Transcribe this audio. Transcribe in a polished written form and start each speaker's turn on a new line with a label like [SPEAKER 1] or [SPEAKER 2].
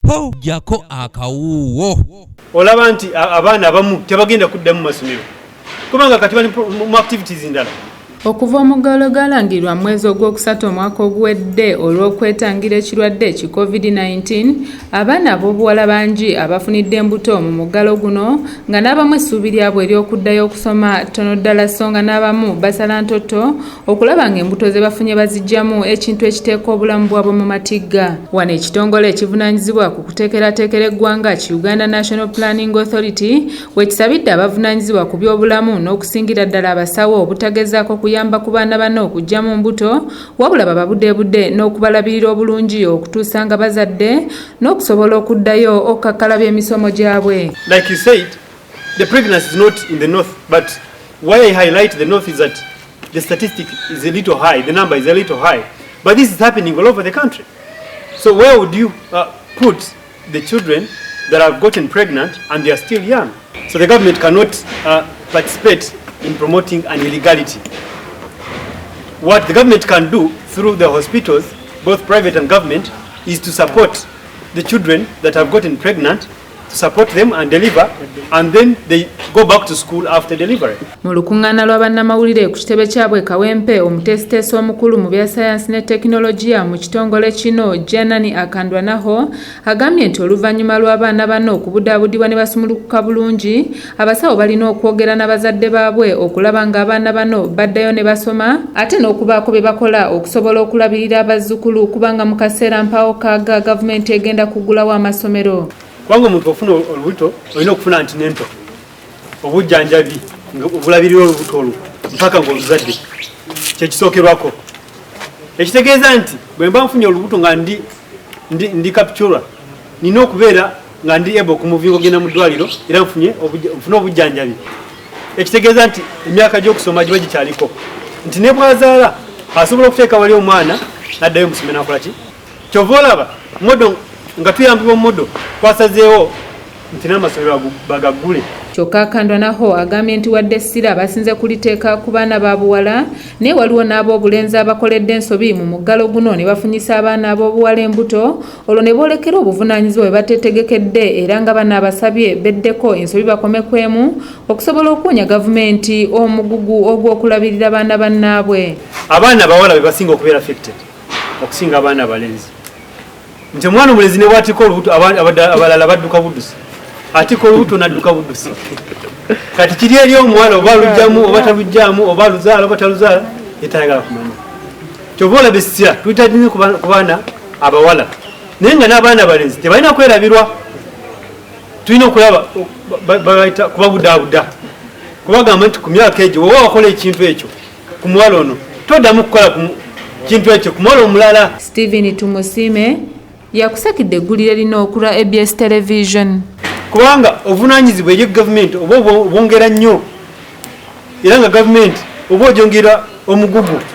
[SPEAKER 1] po jako akawuwo.
[SPEAKER 2] Olaba nti abaana abamu tebagenda kuddamu masomero kubanga kati bali mu activities endala.
[SPEAKER 3] Okuva muggalo galangirwa mwezi ogwokusatu omwaka oguwedde olw'okwetangira ekirwadde ki COVID-19, abaana ab'obuwala bangi abafunidde embuto mu muggalo guno nga n'abamu essuubi lyabwe ery'okuddayo okusoma ttono ddala so nga n'abamu basala ntoto okulaba nga embuto ze bafunye baziggyamu ekintu ekiteeka obulamu bwabwe mu matigga. Wano ekitongole ekivunaanyizibwa ku kuteekerateekera eggwanga ki Uganda National Planning Authority wekisabidde abavunaanyizibwa ku by'obulamu n'okusingira ddala abasawo obutagezaako kuyamba ku baana bano okujja mu mbuto wabula bababudde n'okubalabirira obulungi okutuusa nga bazadde n'okusobola okuddayo okukakkalabya emisomo gyabwe.
[SPEAKER 2] Like you said, the pregnancy is not in the north, but why I highlight the north is that the statistic is a little high, the number is a little high, but this is happening all over the country. So where would you put the children that have gotten pregnant and they are still young? So the government cannot participate in promoting an illegality. What the government can do through the hospitals, both private and government, is to support the children that have gotten pregnant, to support them and deliver, and then they go back to school after delivery.
[SPEAKER 3] Mu lukungaana lw'abannamawulire ku kitebe kyabwe Kawempe, omuteesiteesi omukulu mu bya sayansi ne tekinologiya mu kitongole kino Janani Akandwanaho agambye nti oluvannyuma lw'abaana bano okubudaabudibwa ne basumulukuka bulungi, abasawo balina okwogera n'abazadde baabwe okulaba ng'abaana bano baddayo ne basoma ate n'okubaako bye bakola okusobola okulabirira abazzukulu kubanga mu kaseera mpaawo kaaga gavumenti egenda kugulawo amasomero.
[SPEAKER 2] Kubanga omuntu ofuna olubuto olina okufuna antinento obujjanjabi obulabirira olubuto olwo mpaka ng'oluzadde kyekisookerwako. Ekitegeeza nti bwe mba nfunye olubuto nga ndi kapchula nina okubeera nga ndi ebo okumuvinga ogenda mu ddwaliro era nfune obujjanjabi. Ekitegeeza nti emyaka gy'okusoma giba gikyaliko nti ne bwazaala asobola okuteeka wali omwana n'addayo musome nakola ki. Kyova olaba modo nga tuyambibwa modo twasazeewo nti n'amasomero bagaggule.
[SPEAKER 3] Kyokka Akandwanaho agambye nti wadde essira basinze kuliteeka ku baana ba buwala naye waliwo n'ab'obulenzi abakoledde ensobi mu muggalo guno ne bafunyisa abaana ab'obuwala embuto olwo ne boolekera obuvunaanyizibwa bwe bateetegekedde era nga bano abasabye beddeko ensobi bakomekwemu okusobola okuwonya gavumenti omugugu ogw'okulabirira abaana bannaabwe.
[SPEAKER 2] Abaana abawala be basinga okubeera affected okusinga abaana abalenzi. Nti omwana omulenzi ne bw'atika olubuto abalala badduka buddusi, atika olubuto n'adduka buddusi. Kati kiri eri omuwala oba alugjamu oba talugjamu oba aluzaala oba taluzaala yetayagala kumanya. Kyova olaba essira tuyitaddinze ku baana abawala naye nga n'abaana abalenzi tebalina kwerabirwa. Tulina okulaba babayita kubabudaabuda kubagamba nti ku myaka egyo oba wakola ekintu ekyo ku muwala ono toddamu kukola ku kintu ekyo ku muwala omulala.
[SPEAKER 3] Stephen Tumusime yakusakidde eggulire lino okulwa ABS Television.
[SPEAKER 2] Kubanga obuvunaanyizibwa eri gavumenti oba obwongera nnyo era nga gavumenti oba ogyongera omugugu